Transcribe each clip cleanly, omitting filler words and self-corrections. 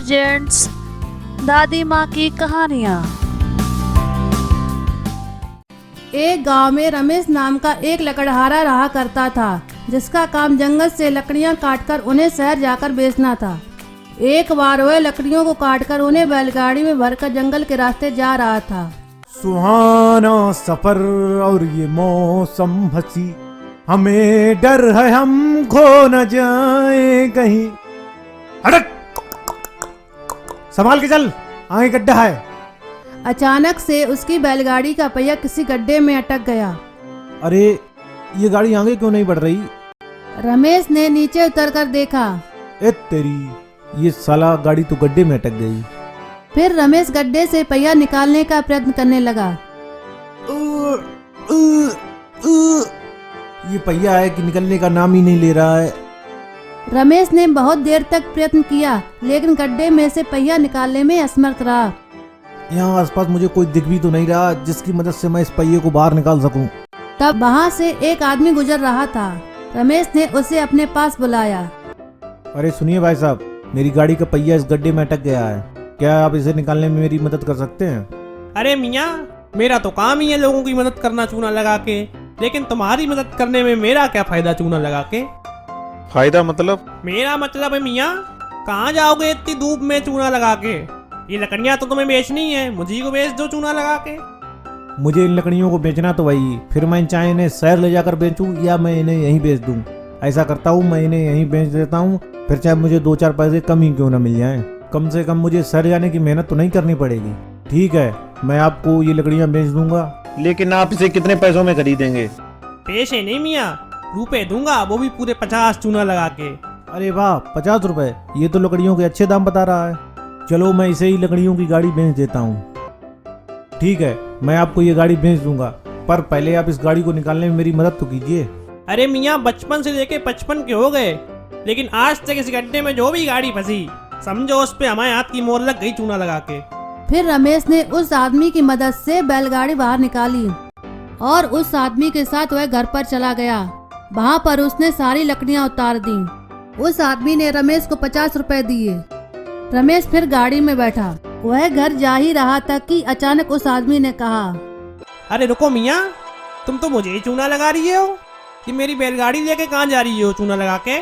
Gents, दादी माँ की कहानियाँ। एक गांव में रमेश नाम का एक लकड़हारा रहा करता था, जिसका काम जंगल से लकड़ियां काटकर उन्हें शहर जाकर बेचना था। एक बार वह लकड़ियों को काटकर उन्हें बैलगाड़ी में भरकर जंगल के रास्ते जा रहा था। सुहाना सफर और ये मौसम हंसी, हमें डर है हम खो न जाए कहीं। हटक, संभाल के चल, आगे गड्ढा है। अचानक से उसकी बैलगाड़ी का पहिया किसी गड्ढे में अटक गया। अरे ये गाड़ी आगे क्यों नहीं बढ़ रही? रमेश ने नीचे उतरकर देखा। ए तेरी, ये साला गाड़ी तो गड्ढे में अटक गई। फिर रमेश गड्ढे से पहिया निकालने का प्रयत्न करने लगा। ये पहिया है कि निकलने का नाम ही नहीं ले रहा है। रमेश ने बहुत देर तक प्रयत्न किया, लेकिन गड्ढे में से पहिया निकालने में असमर्थ रहा। यहाँ आसपास मुझे कोई दिख भी तो नहीं रहा जिसकी मदद से मैं इस पहिए को बाहर निकाल सकूं। तब वहाँ से एक आदमी गुजर रहा था। रमेश ने उसे अपने पास बुलाया। अरे सुनिए भाई साहब, मेरी गाड़ी का पहिया इस गड्ढे में अटक गया है, क्या आप इसे निकालने में मेरी मदद कर सकते हैं? अरे मियाँ, मेरा तो काम ही है लोगों की मदद करना चूना लगा के, लेकिन तुम्हारी मदद करने में मेरा क्या फायदा चूना लगा के? फायदा मतलब? मेरा मतलब है मियाँ, कहाँ जाओगे इतनी धूप में चूना लगा के? ये लकड़ियाँ तो तुम्हें बेचनी है, मुझे को बेच दो चूना लगा के। मुझे इन लकड़ियों को बेचना तो वही, फिर मैं चाहे इन्हें शहर ले जाकर बेचूं या मैं इन्हें यहीं बेच दूं। ऐसा करता हूँ, मैं इन्हें यहीं बेच देता हूँ, फिर चाहे मुझे 2-4 पैसे कम ही क्यों न मिल जाएं। कम से कम मुझे शहर जाने की मेहनत तो नहीं करनी पड़ेगी। ठीक है, मैं आपको ये लकड़ियाँ बेच दूंगा। लेकिन आप इसे कितने पैसों में खरीदेंगे? पैसे नहीं मियाँ, रुपए दूंगा, वो भी पूरे 50 चूना लगा के। अरे वाह, 50 रुपए, ये तो लकड़ियों के अच्छे दाम बता रहा है। चलो मैं इसे ही लकड़ियों की गाड़ी बेच देता हूँ। ठीक है, मैं आपको ये गाड़ी बेच दूंगा, पर पहले आप इस गाड़ी को निकालने में मेरी मदद तो कीजिए। अरे मियाँ, बचपन से लेके 55 के हो गए, लेकिन आज तक इस गड्ढे में जो भी गाड़ी फंसी, समझो उस पे हमारे हाथ की मोहर लग गई चूना लगा के। फिर रमेश ने उस आदमी की मदद से बैलगाड़ी बाहर निकाली और उस आदमी के साथ वह घर पर चला गया। वहाँ पर उसने सारी लकड़ियाँ उतार दी। उस आदमी ने रमेश को 50 रुपए दिए। रमेश फिर गाड़ी में बैठा। वह घर जा ही रहा था कि अचानक उस आदमी ने कहा, अरे रुको मियाँ, तुम तो मुझे ही चूना लगा रही हो कि मेरी बैलगाड़ी लेके कहाँ जा रही हो चूना लगा के?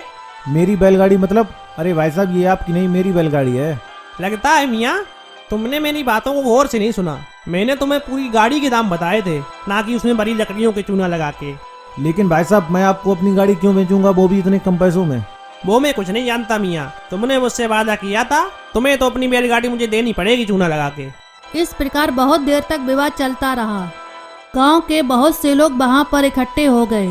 मेरी बैलगाड़ी मतलब? अरे भाई साहब, ये आपकी नहीं मेरी बैलगाड़ी है। लगता है मियाँ तुमने मेरी बातों को गौर से नहीं सुना। मैंने तुम्हें पूरी गाड़ी के दाम बताए थे, ना कि उसमें बड़ी लकड़ियों के चूना लगा के। लेकिन भाई साहब, मैं आपको अपनी गाड़ी क्यों बेचूंगा, वो भी इतने कम पैसों में? वो मैं कुछ नहीं जानता मियाँ, तुमने मुझसे वादा किया था, तुम्हें तो अपनी बैलगाड़ी मुझे देनी पड़ेगी चूना लगा के। इस प्रकार बहुत देर तक विवाद चलता रहा। गांव के बहुत से लोग वहां पर इकट्ठे हो गए।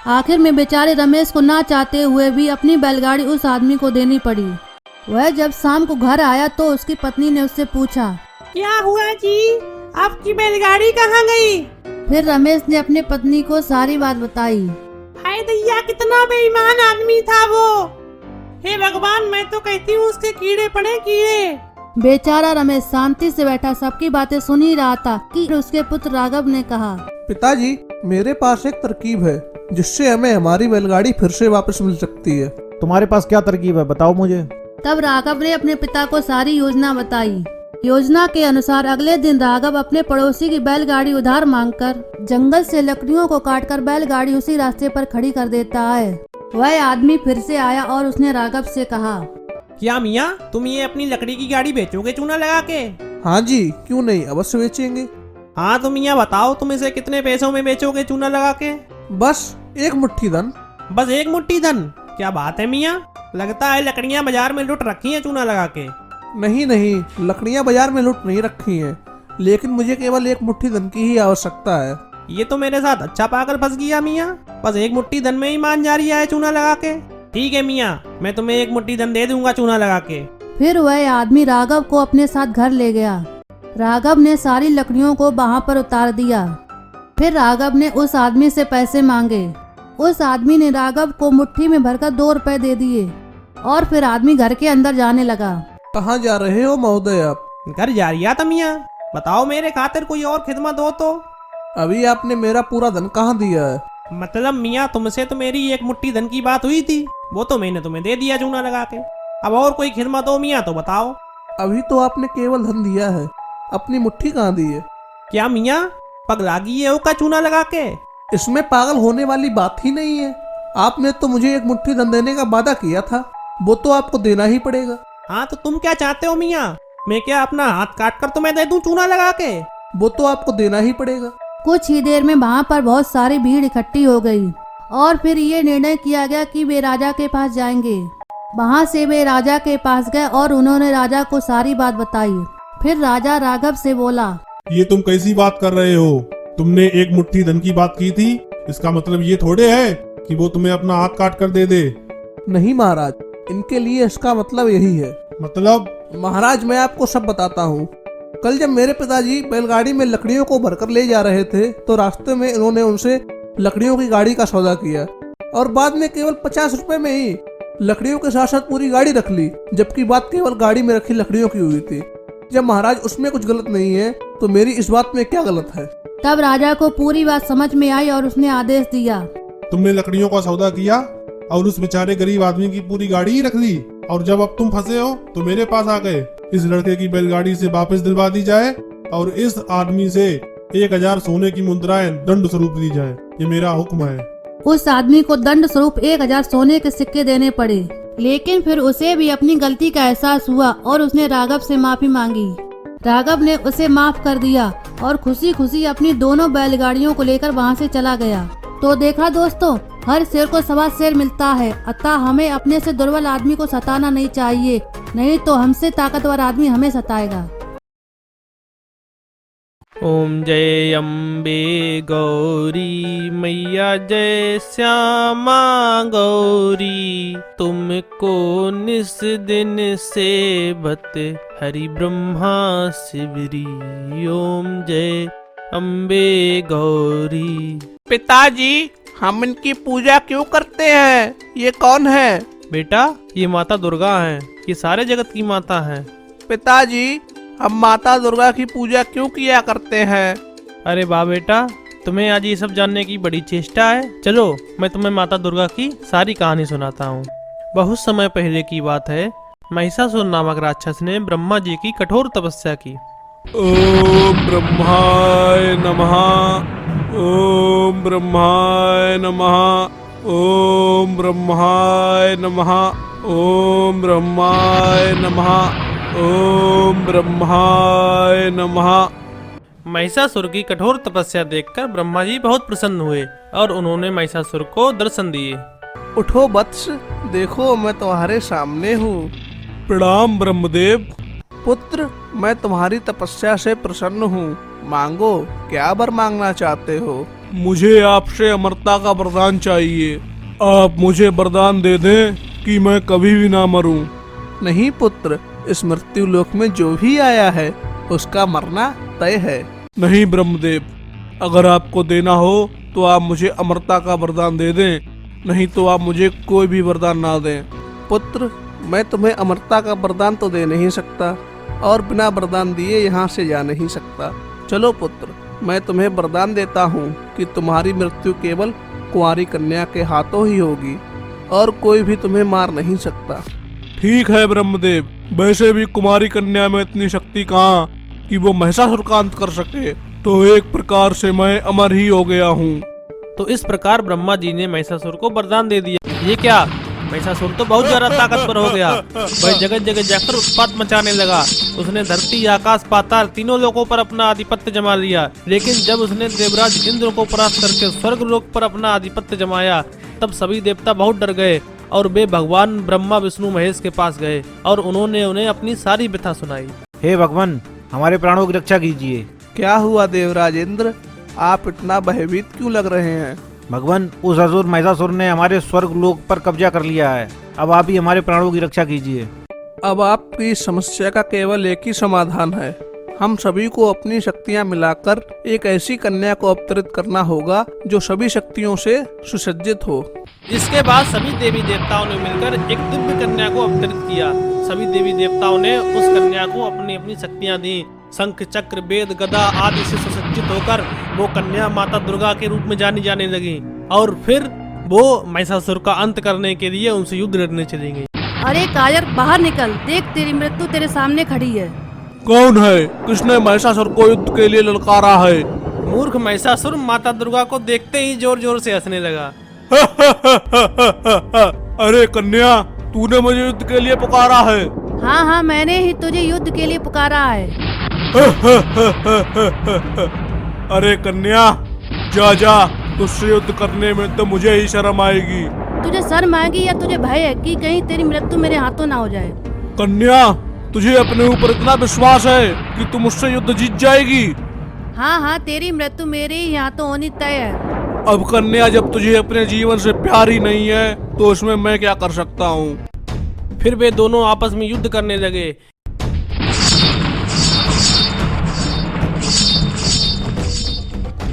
आखिर में बेचारे रमेश को ना चाहते हुए भी अपनी बैलगाड़ी उस आदमी को देनी पड़ी। वह जब शाम को घर आया तो उसकी पत्नी ने उससे पूछा, क्या हुआ जी, आपकी बैलगाड़ी कहाँ गई? फिर रमेश ने अपनी पत्नी को सारी बात बताई। हाय दैया, कितना बेईमान आदमी था वो। हे भगवान, मैं तो कहती हूँ उसके कीड़े पड़े कीड़े। बेचारा रमेश शांति से बैठा सबकी बातें सुन ही रहा था कि उसके पुत्र राघव ने कहा, पिताजी, मेरे पास एक तरकीब है जिससे हमें हमारी बैलगाड़ी फिर से वापस मिल सकती है। तुम्हारे पास क्या तरकीब है, बताओ मुझे। तब राघव ने अपने पिता को सारी योजना बताई। योजना के अनुसार अगले दिन राघव अपने पड़ोसी की बैलगाड़ी उधार मांगकर जंगल से लकड़ियों को काटकर बैलगाड़ी उसी रास्ते पर खड़ी कर देता है। वह आदमी फिर से आया और उसने राघव से कहा, क्या मियाँ, तुम ये अपनी लकड़ी की गाड़ी बेचोगे चूना लगा के? हाँ जी, क्यों नहीं, अवश्य बेचेंगे। हाँ तो मियाँ बताओ, तुम इसे कितने पैसों में बेचोगे चूना लगा के? बस एक मुट्ठी धन। बस एक मुट्ठी धन? क्या बात है मियाँ, लगता है लकड़ियाँ बाजार में लुट रखी हैं चूना लगा के। नहीं, लकड़ियाँ बाजार में लुट नहीं रखी हैं, लेकिन मुझे केवल एक मुट्ठी धन की ही आवश्यकता है। ये तो मेरे साथ अच्छा पागल फंस गया मियाँ, बस एक मुट्ठी धन में ही मान जा रही है चूना लगा के। ठीक है मियाँ, मैं तुम्हें एक मुट्ठी धन दे दूंगा चूना लगा के। फिर वह आदमी राघव को अपने साथ घर ले गया। राघव ने सारी लकड़ियों को वहाँ पर उतार दिया। फिर राघव ने उस आदमी से पैसे मांगे। उस आदमी ने राघव को मुट्ठी में भरकर 2 रुपए दे दिए और फिर आदमी घर के अंदर जाने लगा। कहाँ जा रहे हो महोदय आप? घर जा रही था मियाँ, बताओ मेरे खातिर कोई और खिदमत हो तो। अभी आपने मेरा पूरा धन कहाँ दिया है? मतलब मियाँ, तुमसे तो मेरी एक मुट्ठी धन की बात हुई थी, वो तो मैंने तुम्हें दे दिया चूना लगा के। अब और कोई खिदमत हो मियाँ तो बताओ। अभी तो आपने केवल धन दिया है, अपनी मुट्ठी कहाँ दी है? क्या मियाँ पगला गई है का चूना लगा के? इसमें पागल होने वाली बात ही नहीं है। आपने तो मुझे एक मुट्ठी धन देने का वादा किया था, वो तो आपको देना ही पड़ेगा। हाँ तो तुम क्या चाहते हो मियाँ? मैं क्या अपना हाथ काट कर तुम्हें दे दूं चूना लगा के? वो तो आपको देना ही पड़ेगा। कुछ ही देर में वहाँ पर बहुत सारी भीड़ इकट्ठी हो गई और फिर ये निर्णय किया गया कि वे राजा के पास जाएंगे। वहाँ से वे राजा के पास गए और उन्होंने राजा को सारी बात बताई। फिर राजा राघव से बोला, ये तुम कैसी बात कर रहे हो? तुमने एक मुट्ठी धन की बात की थी, इसका मतलब ये थोड़े है कि वो तुम्हें अपना हाथ काट कर दे दे। नहीं महाराज, इनके लिए इसका मतलब यही है। मतलब? महाराज मैं आपको सब बताता हूँ। कल जब मेरे पिताजी बैलगाड़ी में लकड़ियों को भरकर ले जा रहे थे तो रास्ते में इन्होंने उनसे लकड़ियों की गाड़ी का सौदा किया और बाद में केवल 50 रुपए में ही लकड़ियों के साथ साथ पूरी गाड़ी रख ली, जबकि बात केवल गाड़ी में रखी लकड़ियों की हुई थी। जब महाराज उसमें कुछ गलत नहीं है तो मेरी इस बात में क्या गलत है? तब राजा को पूरी बात समझ में आई और उसने आदेश दिया, तुमने लकड़ियों का सौदा किया और उस बेचारे गरीब आदमी की पूरी गाड़ी ही रख ली, और जब अब तुम फंसे हो तो मेरे पास आ गए। इस लड़के की बैलगाड़ी से वापस दिलवा दी जाए और इस आदमी से 1000 सोने की मुद्राएं दंड स्वरूप दी जाए, ये मेरा हुक्म है। उस आदमी को दंड स्वरूप 1000 सोने के सिक्के देने पड़े, लेकिन फिर उसे भी अपनी गलती का एहसास हुआ और उसने राघव से माफी मांगी। राघव ने उसे माफ कर दिया और खुशी खुशी अपनी दोनों बैलगाड़ियों को लेकर वहाँ से चला गया। तो देखा दोस्तों, हर शेर को सवा शेर मिलता है, अतः हमें अपने से दुर्बल आदमी को सताना नहीं चाहिए, नहीं तो हमसे ताकतवर आदमी हमें सताएगा। ओम जय अम्बे गौरी मैया, जय श्यामा गौरी, तुमको निस दिन सेवत हरि ब्रह्मा शिवरी। ओम जय अम्बे गौरी। पिताजी, हम इनकी पूजा क्यों करते हैं? ये कौन है? बेटा ये माता दुर्गा हैं, ये सारे जगत की माता हैं। पिताजी, हम माता दुर्गा की पूजा क्यों किया करते हैं? अरे वाह बेटा, तुम्हें आज ये सब जानने की बड़ी चेष्टा है। चलो मैं तुम्हें माता दुर्गा की सारी कहानी सुनाता हूँ। बहुत समय पहले की बात है, महिषासुर नामक राक्षस ने ब्रह्मा जी की कठोर तपस्या की। ओम ब्रह्माय नमः, ओम ब्रह्माय नमः, ओम ब्रह्माय नमः, ओम ब्रह्माय नमः, ओम ब्रह्माय नमः। महिषासुर की कठोर तपस्या देखकर ब्रह्मा जी बहुत प्रसन्न हुए और उन्होंने महिषासुर को दर्शन दिए। उठो वत्स, देखो मैं तुम्हारे सामने हूँ। प्रणाम ब्रह्मदेव। पुत्र, मैं तुम्हारी तपस्या से प्रसन्न हूँ। मांगो, क्या वर मांगना चाहते हो? मुझे आपसे अमरता का वरदान चाहिए। आप मुझे वरदान दे दें कि मैं कभी भी ना मरूं। नहीं पुत्र, इस मृत्यु लोक में जो भी आया है उसका मरना तय है। नहीं ब्रह्मदेव, अगर आपको देना हो तो आप मुझे अमरता का वरदान दे दें, नहीं तो आप मुझे कोई भी वरदान ना दें। पुत्र, मैं तुम्हें अमरता का वरदान तो दे नहीं सकता और बिना वरदान दिए यहाँ से जा नहीं सकता। चलो पुत्र, मैं तुम्हें वरदान देता हूँ कि तुम्हारी मृत्यु केवल कुंवारी कन्या के हाथों ही होगी और कोई भी तुम्हें मार नहीं सकता। ठीक है ब्रह्मदेव, वैसे भी कुमारी कन्या में इतनी शक्ति कहाँ कि वो महिषासुर का अंत कर सके, तो एक प्रकार से मैं अमर ही हो गया हूँ। तो इस प्रकार ब्रह्मा जी ने महिषासुर को वरदान दे दिया। ये क्या, महिषासुर तो बहुत ज्यादा ताकतवर हो गया। वह जगह जगह जाकर उत्पात मचाने लगा। उसने धरती, आकाश, पाताल तीनों लोगों पर अपना आधिपत्य जमा लिया। लेकिन जब उसने देवराज इंद्र को परास्त करके स्वर्ग लोक पर अपना आधिपत्य जमाया, तब सभी देवता बहुत डर गए और वे भगवान ब्रह्मा, विष्णु, महेश के पास गए और उन्होंने उन्हें अपनी सारी व्यथा सुनाई। हे भगवान, हमारे प्राणों की रक्षा कीजिए। क्या हुआ देवराज इंद्र, आप इतना भयभीत क्यों लग रहे हैं? भगवान, उस असुर महिषासुर ने हमारे स्वर्ग लोक पर कब्जा कर लिया है। अब आप ही हमारे प्राणों की रक्षा कीजिए। अब आपकी समस्या का केवल एक ही समाधान है। हम सभी को अपनी शक्तियां मिलाकर एक ऐसी कन्या को अवतरित करना होगा जो सभी शक्तियों से सुसज्जित हो। इसके बाद सभी देवी देवताओं ने मिलकर एक दिव्य कन्या को अवतरित किया। सभी देवी देवताओं ने उस कन्या को अपनी अपनी शक्तियां दी। शंख, चक्र, वेद, गदा आदि से सुसज्जित होकर वो कन्या माता दुर्गा के रूप में जानी जाने लगी और फिर वो महिषासुर का अंत करने के लिए उनसे युद्ध लड़ने चली गई। अरे कायर, बाहर निकल, देख तेरी मृत्यु तेरे सामने खड़ी है। कौन है? किसने महिषासुर को युद्ध के लिए ललकारा है? मूर्ख महिषासुर माता दुर्गा को देखते ही जोर जोर से हंसने लगा। अरे कन्या, तूने मुझे युद्ध के लिए पुकारा है। हाँ हाँ, मैंने ही तुझे युद्ध के लिए पुकारा है। अरे कन्या, जा जा, तुझसे युद्ध करने में तो मुझे ही शर्म आएगी। तुझे शर्म आएगी या तुझे भय है कि कहीं तेरी मृत्यु मेरे हाथों ना हो जाए? कन्या, तुझे अपने ऊपर इतना विश्वास है कि तुम मुझसे युद्ध जीत जाएगी? हाँ हाँ, तेरी मृत्यु मेरे ही हाथों होनी तय है। अब कन्या, जब तुझे अपने जीवन से प्यार ही नहीं है तो उसमें मैं क्या कर सकता हूँ? फिर वे दोनों आपस में युद्ध करने लगे।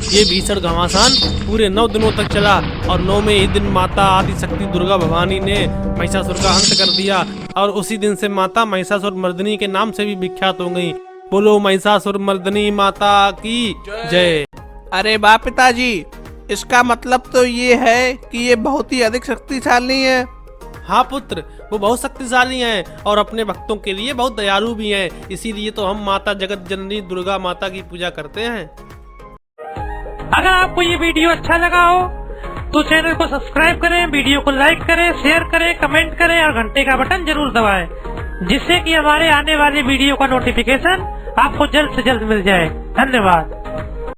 ये भीषण घमासान पूरे 9 दिनों तक चला और 9वें ही दिन माता आदिशक्ति दुर्गा भवानी ने महिषासुर का अंत कर दिया और उसी दिन से माता महिषासुर मर्दिनी के नाम से भी विख्यात हो गई। बोलो महिषासुर मर्दिनी माता की जय। अरे वाह पिताजी, इसका मतलब तो ये है कि ये बहुत ही अधिक शक्तिशाली है। हाँ पुत्र, वो बहुत शक्तिशाली हैं और अपने भक्तों के लिए बहुत दयालु भी हैं। इसीलिए तो हम माता जगत जननी दुर्गा माता की पूजा करते हैं। अगर आपको ये वीडियो अच्छा लगा हो तो चैनल को सब्सक्राइब करें, वीडियो को लाइक करें, शेयर करें, कमेंट करें और घंटे का बटन जरूर दबाएं, जिससे कि हमारे आने वाले वीडियो का नोटिफिकेशन आपको जल्द से जल्द मिल जाए। धन्यवाद।